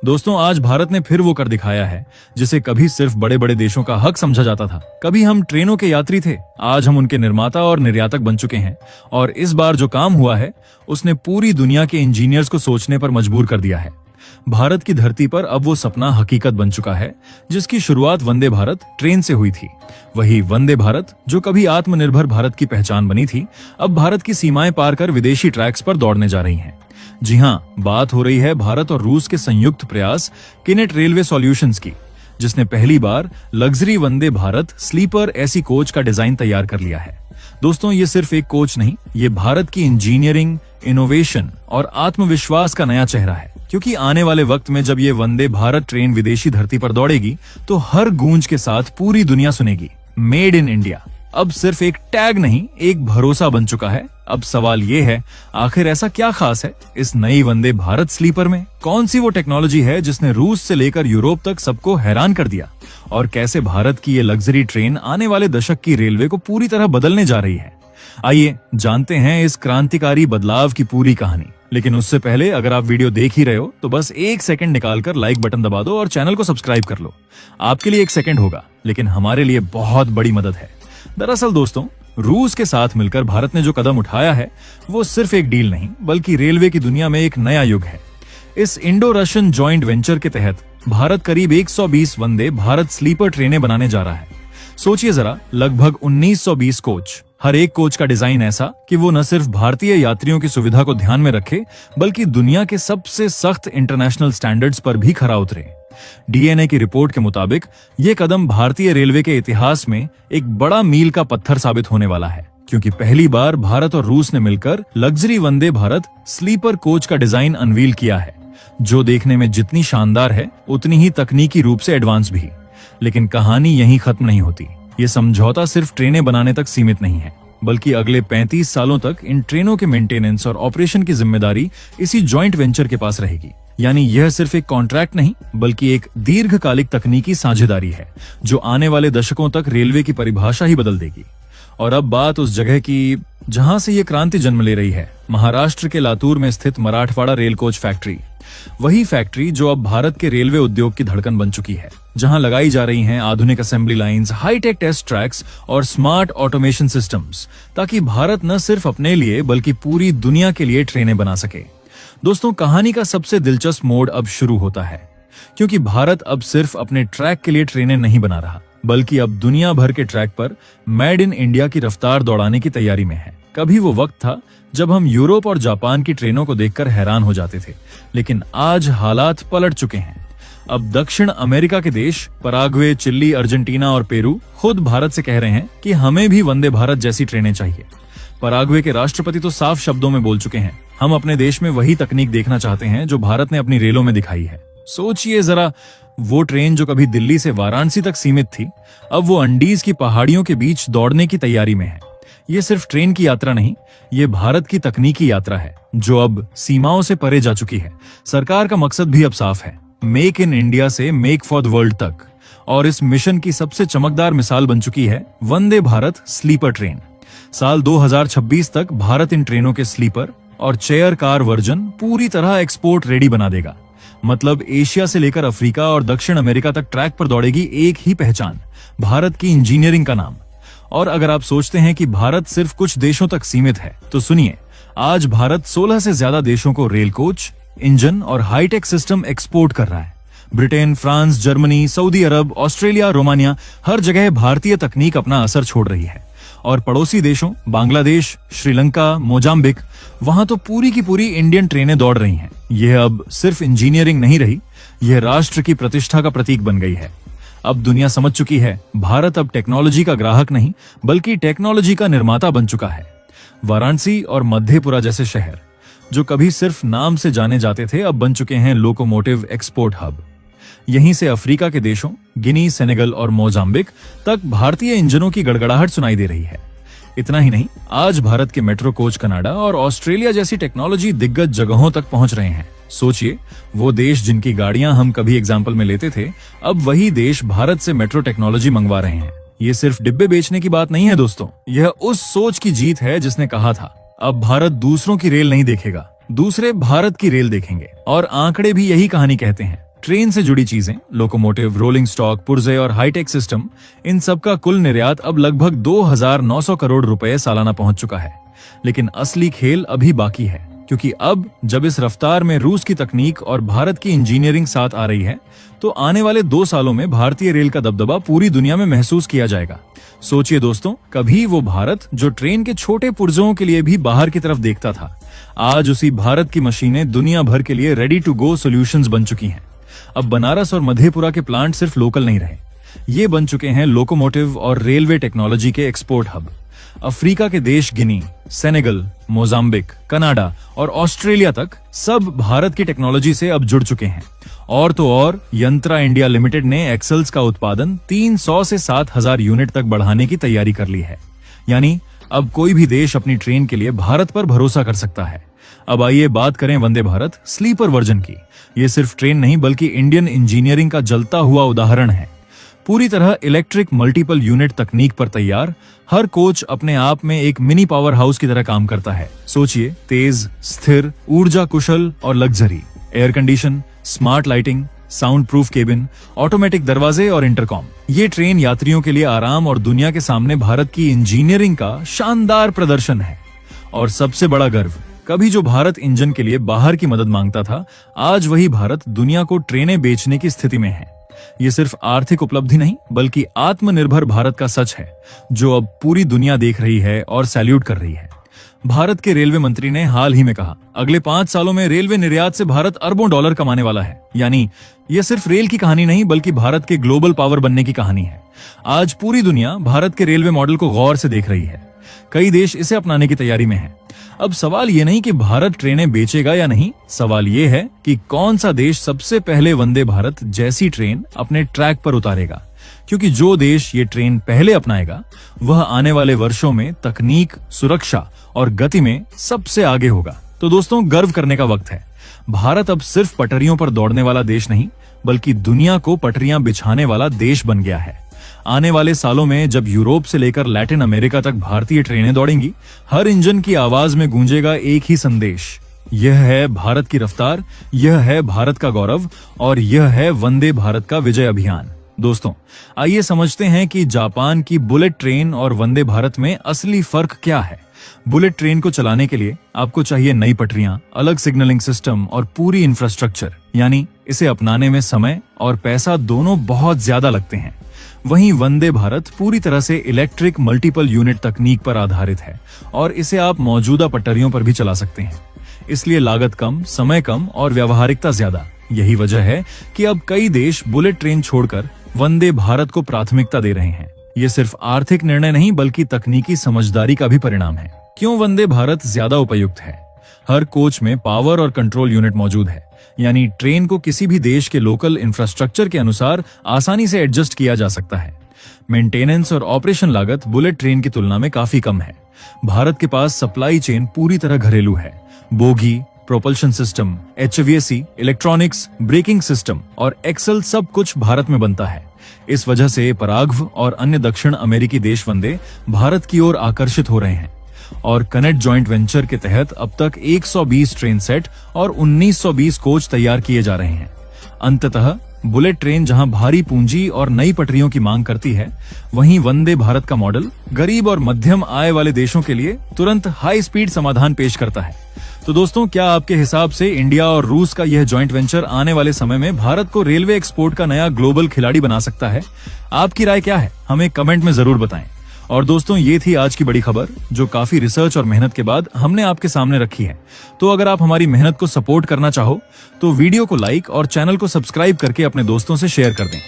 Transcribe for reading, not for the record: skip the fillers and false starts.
दोस्तों, आज भारत ने फिर वो कर दिखाया है जिसे कभी सिर्फ बड़े बड़े देशों का हक समझा जाता था। कभी हम ट्रेनों के यात्री थे, आज हम उनके निर्माता और निर्यातक बन चुके हैं। और इस बार जो काम हुआ है उसने पूरी दुनिया के इंजीनियर्स को सोचने पर मजबूर कर दिया है। भारत की धरती पर अब वो सपना हकीकत बन चुका है जिसकी शुरुआत वंदे भारत ट्रेन से हुई थी। वही वंदे भारत जो कभी आत्मनिर्भर भारत की पहचान बनी थी, अब भारत की सीमाएं पार कर विदेशी ट्रैक्स पर दौड़ने जा रही हैं। जी हाँ, बात हो रही है भारत और रूस के संयुक्त प्रयास किनेट रेलवे सॉल्यूशंस की, जिसने पहली बार luxury Vande Bharat sleeper AC coach का डिजाइन तैयार कर लिया है। दोस्तों, ये सिर्फ एक कोच नहीं, ये भारत की इंजीनियरिंग, इनोवेशन और आत्मविश्वास का नया चेहरा है। क्योंकि आने वाले वक्त में जब ये वंदे भारत ट्रेन विदेशी धरती पर दौड़ेगी तो हर गूंज के साथ पूरी दुनिया सुनेगी, मेड इन इंडिया अब सिर्फ एक टैग नहीं, एक भरोसा बन चुका है। अब सवाल ये है, आखिर ऐसा क्या खास है इस नई वंदे भारत स्लीपर में? कौन सी वो टेक्नोलॉजी है जिसने रूस से लेकर यूरोप तक सबको हैरान कर दिया? और कैसे भारत की ये लग्जरी ट्रेन आने वाले दशक की रेलवे को पूरी तरह बदलने जा रही है? आइए जानते हैं इस क्रांतिकारी बदलाव की पूरी कहानी। लेकिन उससे पहले अगर आप वीडियो देख ही रहे हो तो बस एक सेकंड निकालकर लाइक बटन दबा दो और चैनल को सब्सक्राइब कर लो। आपके लिए एक सेकंड होगा, लेकिन हमारे लिए बहुत बड़ी मदद है। दरअसल दोस्तों, रूस के साथ मिलकर भारत ने जो कदम उठाया है वो सिर्फ एक डील नहीं, बल्कि रेलवे की दुनिया में एक नया युग है। इस इंडो रशियन जॉइंट वेंचर के तहत भारत करीब 120 वंदे भारत स्लीपर ट्रेनें बनाने जा रहा है। सोचिए जरा, लगभग 1920 कोच, हर एक कोच का डिजाइन ऐसा कि वो न सिर्फ भारतीय यात्रियों की सुविधा को ध्यान में रखे, बल्कि दुनिया के सबसे सख्त इंटरनेशनल स्टैंडर्ड्स पर भी खरा उतरे। डीएनए की रिपोर्ट के मुताबिक ये कदम भारतीय रेलवे के इतिहास में एक बड़ा मील का पत्थर साबित होने वाला है, क्योंकि पहली बार भारत और रूस ने मिलकर luxury Vande Bharat sleeper coach का डिजाइन अनवील किया है, जो देखने में जितनी शानदार है उतनी ही तकनीकी रूप से एडवांस भी। लेकिन कहानी यहीं खत्म नहीं होती। ये समझौता सिर्फ ट्रेनें बनाने तक सीमित नहीं है, बल्कि अगले 35 सालों तक इन ट्रेनों के मेंटेनेंस और ऑपरेशन की जिम्मेदारी इसी जॉइंट वेंचर के पास रहेगी। यानी यह सिर्फ एक कॉन्ट्रैक्ट नहीं, बल्कि एक दीर्घकालिक तकनीकी साझेदारी है जो आने वाले दशकों तक रेलवे की परिभाषा ही बदल देगी। और अब बात उस जगह की जहां से ये क्रांति जन्म ले रही है, महाराष्ट्र के लातूर में स्थित मराठवाड़ा रेल कोच फैक्ट्री। वही फैक्ट्री जो अब भारत के रेलवे उद्योग की धड़कन बन चुकी है, जहां लगाई जा रही हैं आधुनिक assembly lines, hi tech test tracks और स्मार्ट ऑटोमेशन सिस्टम्स, ताकि भारत न सिर्फ अपने लिए बल्कि पूरी दुनिया के लिए ट्रेनें बना सके। दोस्तों, कहानी का सबसे दिलचस्प मोड़ अब शुरू होता है, क्योंकि भारत अब सिर्फ अपने ट्रैक के लिए ट्रेनें नहीं बना रहा, बल्कि अब दुनिया भर के ट्रैक पर मेड इन इंडिया की रफ्तार दौड़ाने की तैयारी में है। कभी वो वक्त था जब हम यूरोप और जापान की ट्रेनों को देखकर हैरान हो जाते थे, लेकिन आज हालात पलट चुके हैं। अब दक्षिण अमेरिका के देश पराग्वे, चिली, अर्जेंटीना और पेरू खुद भारत से कह रहे हैं कि हमें भी वंदे भारत जैसी ट्रेनें चाहिए। पराग्वे के राष्ट्रपति तो साफ शब्दों में बोल चुके हैं, हम अपने देश में वही तकनीक देखना चाहते हैं जो भारत ने अपनी रेलों में दिखाई है। सोचिए जरा, वो ट्रेन जो कभी दिल्ली से वाराणसी तक सीमित थी, अब वो अंडीज की पहाड़ियों के बीच दौड़ने की तैयारी में है। ये सिर्फ ट्रेन की यात्रा नहीं, ये भारत की तकनीकी यात्रा है जो अब सीमाओं से परे जा चुकी है। सरकार का मकसद भी अब साफ है, मेक इन इंडिया से मेक फॉर द वर्ल्ड तक। और इस मिशन की सबसे चमकदार मिसाल बन चुकी है वंदे भारत स्लीपर ट्रेन। साल 2026 तक भारत इन ट्रेनों के स्लीपर और चेयर कार वर्जन पूरी तरह एक्सपोर्ट रेडी बना देगा। मतलब एशिया से लेकर अफ्रीका और दक्षिण अमेरिका तक ट्रैक पर दौड़ेगी एक ही पहचान, भारत की इंजीनियरिंग का नाम। और अगर आप सोचते हैं कि भारत सिर्फ कुछ देशों तक सीमित है, तो सुनिए, आज भारत 16 से ज्यादा देशों को रेल कोच, इंजन और हाईटेक सिस्टम एक्सपोर्ट कर रहा है। ब्रिटेन, फ्रांस, जर्मनी, सऊदी अरब, ऑस्ट्रेलिया, रोमानिया, हर जगह भारतीय तकनीक अपना असर छोड़ रही है। और पड़ोसी देशों बांग्लादेश, श्रीलंका, मोजाम्बिक, वहां तो पूरी की पूरी इंडियन ट्रेनें दौड़ रही हैं। यह अब सिर्फ इंजीनियरिंग नहीं रही, यह राष्ट्र की प्रतिष्ठा का प्रतीक बन गई है। अब दुनिया समझ चुकी है, भारत अब टेक्नोलॉजी का ग्राहक नहीं, बल्कि टेक्नोलॉजी का निर्माता बन चुका है। वाराणसी और मधेपुरा जैसे शहर, जो कभी सिर्फ नाम से जाने जाते थे, अब बन चुके हैं लोकोमोटिव एक्सपोर्ट हब। यहीं से अफ्रीका के देशों गिनी, सेनेगल और मोजाम्बिक तक भारतीय इंजनों की गड़गड़ाहट सुनाई दे रही है। इतना ही नहीं, आज भारत के मेट्रो कोच कनाडा और ऑस्ट्रेलिया जैसी टेक्नोलॉजी दिग्गज जगहों तक पहुंच रहे हैं। सोचिए, वो देश जिनकी गाड़ियां हम कभी एग्जाम्पल में लेते थे, अब वही देश भारत से मेट्रो टेक्नोलॉजी मंगवा रहे हैं। ये सिर्फ डिब्बे बेचने की बात नहीं है दोस्तों, यह उस सोच की जीत है जिसने कहा था, अब भारत दूसरों की रेल नहीं देखेगा, दूसरे भारत की रेल देखेंगे। और आंकड़े भी यही कहानी कहते हैं। ट्रेन से जुड़ी चीजें, लोकोमोटिव, रोलिंग स्टॉक, पुर्जे और हाईटेक सिस्टम, इन सब का कुल निर्यात अब लगभग 2,900 करोड़ रुपए सालाना पहुंच चुका है। लेकिन असली खेल अभी बाकी है, क्योंकि अब जब इस रफ्तार में रूस की तकनीक और भारत की इंजीनियरिंग साथ आ रही है, तो आने वाले 2 सालों में भारतीय रेल का दबदबा पूरी दुनिया में महसूस किया जाएगा। सोचिए दोस्तों, कभी वो भारत जो ट्रेन के छोटे पुर्जों के लिए भी बाहर की तरफ देखता था, आज उसी भारत की मशीनें दुनिया भर के लिए रेडी टू गो सॉल्यूशंस बन चुकी हैं। अब बनारस और मधेपुरा के प्लांट सिर्फ लोकल नहीं रहे, ये बन चुके हैं लोकोमोटिव और रेलवे टेक्नोलॉजी के एक्सपोर्ट हब। अफ्रीका के देश गिनी, सेनेगल, मोजाम्बिक, कनाडा और ऑस्ट्रेलिया तक सब भारत की टेक्नोलॉजी से अब जुड़ चुके हैं। और तो और यंत्रा इंडिया लिमिटेड ने एक्सेल्स का उत्पादन 300 से 7,000 यूनिट तक बढ़ाने की तैयारी कर ली है। यानी अब कोई भी देश अपनी ट्रेन के लिए भारत पर भरोसा कर सकता है। अब आइए बात करें वंदे भारत स्लीपर वर्जन की। ये सिर्फ ट्रेन नहीं बल्कि इंडियन इंजीनियरिंग का जलता हुआ उदाहरण है। पूरी तरह इलेक्ट्रिक मल्टीपल यूनिट तकनीक पर तैयार, हर कोच अपने आप में एक मिनी पावर हाउस की तरह काम करता है। सोचिए, तेज, स्थिर, ऊर्जा कुशल और luxury, air condition, smart lighting, sound proof cabin, automatic दरवाजे और इंटरकॉम। ये ट्रेन यात्रियों के लिए आराम और दुनिया के सामने भारत की इंजीनियरिंग का शानदार प्रदर्शन है। और सबसे बड़ा गर्व, कभी जो भारत इंजन के लिए बाहर की मदद मांगता था, आज वही भारत दुनिया को ट्रेनें बेचने की स्थिति में है। ये सिर्फ आर्थिक उपलब्धि नहीं बल्कि आत्मनिर्भर भारत का सच है, जो अब पूरी दुनिया देख रही है और सैल्यूट कर रही है। भारत के रेलवे मंत्री ने हाल ही में कहा, अगले 5 सालों में रेलवे निर्यात से भारत अरबों डॉलर कमाने वाला है। यानी यह सिर्फ रेल की कहानी नहीं बल्कि भारत के ग्लोबल पावर बनने की कहानी है। आज पूरी दुनिया भारत के रेलवे मॉडल को गौर से देख रही है। कई देश इसे अपनाने की तैयारी में हैं। अब सवाल ये नहीं कि भारत ट्रेनें बेचेगा या नहीं, सवाल ये है कि कौन सा देश सबसे पहले वंदे भारत जैसी ट्रेन अपने ट्रैक पर उतारेगा। क्योंकि जो देश ये ट्रेन पहले अपनाएगा, वह आने वाले वर्षों में तकनीक, सुरक्षा और गति में सबसे आगे होगा। तो दोस्तों, गर्व करने का वक्त है। भारत अब सिर्फ पटरियों पर दौड़ने वाला देश नहीं बल्कि दुनिया को पटरियां बिछाने वाला देश बन गया है। आने वाले सालों में जब यूरोप से लेकर लैटिन अमेरिका तक भारतीय ट्रेनें दौड़ेंगी, हर इंजन की आवाज में गूंजेगा एक ही संदेश, यह है भारत की रफ्तार, यह है भारत का गौरव और यह है वंदे भारत का विजय अभियान। दोस्तों, आइए समझते हैं कि जापान की बुलेट ट्रेन और वंदे भारत में असली फर्क क्या है। बुलेट ट्रेन को चलाने के लिए आपको चाहिए नई पटरियां, अलग सिग्नलिंग सिस्टम और पूरी इंफ्रास्ट्रक्चर, यानी इसे अपनाने में समय और पैसा दोनों बहुत ज्यादा लगते हैं। वहीं वंदे भारत पूरी तरह से इलेक्ट्रिक मल्टीपल यूनिट तकनीक पर आधारित है और इसे आप मौजूदा पटरियों पर भी चला सकते हैं। इसलिए लागत कम, समय कम और व्यावहारिकता ज्यादा। यही वजह है कि अब कई देश बुलेट ट्रेन छोड़कर वंदे भारत को प्राथमिकता दे रहे हैं। ये सिर्फ आर्थिक निर्णय नहीं बल्कि तकनीकी समझदारी का भी परिणाम है। क्यों वंदे भारत ज्यादा उपयुक्त है? हर कोच में पावर और कंट्रोल यूनिट मौजूद है, यानी ट्रेन को किसी भी देश के लोकल इंफ्रास्ट्रक्चर के अनुसार आसानी से एडजस्ट किया जा सकता है। मेंटेनेंस और ऑपरेशन लागत बुलेट ट्रेन की तुलना में काफी कम है। भारत के पास सप्लाई चेन पूरी तरह घरेलू है। Bogie, propulsion system, HVAC, electronics, braking system और एक्सल सब कुछ भारत में बनता है। इस वजह से पराग्व और अन्य दक्षिण अमेरिकी देश वंदे भारत की ओर आकर्षित हो रहे हैं। और कनेक्ट जॉइंट वेंचर के तहत अब तक 120 ट्रेन सेट और 1920 कोच तैयार किए जा रहे हैं। अंततः बुलेट ट्रेन जहां भारी पूंजी और नई पटरियों की मांग करती है, वहीं वंदे भारत का मॉडल गरीब और मध्यम आय वाले देशों के लिए तुरंत हाई स्पीड समाधान पेश करता है। तो दोस्तों, क्या आपके हिसाब से इंडिया और रूस का यह जॉइंट वेंचर आने वाले समय में भारत को रेलवे एक्सपोर्ट का नया ग्लोबल खिलाड़ी बना सकता है? आपकी राय क्या है? हमें कमेंट में जरूर बताएं। और दोस्तों, ये थी आज की बड़ी खबर जो काफी रिसर्च और मेहनत के बाद हमने आपके सामने रखी है। तो अगर आप हमारी मेहनत को सपोर्ट करना चाहो तो वीडियो को लाइक और चैनल को सब्सक्राइब करके अपने दोस्तों से शेयर कर दें।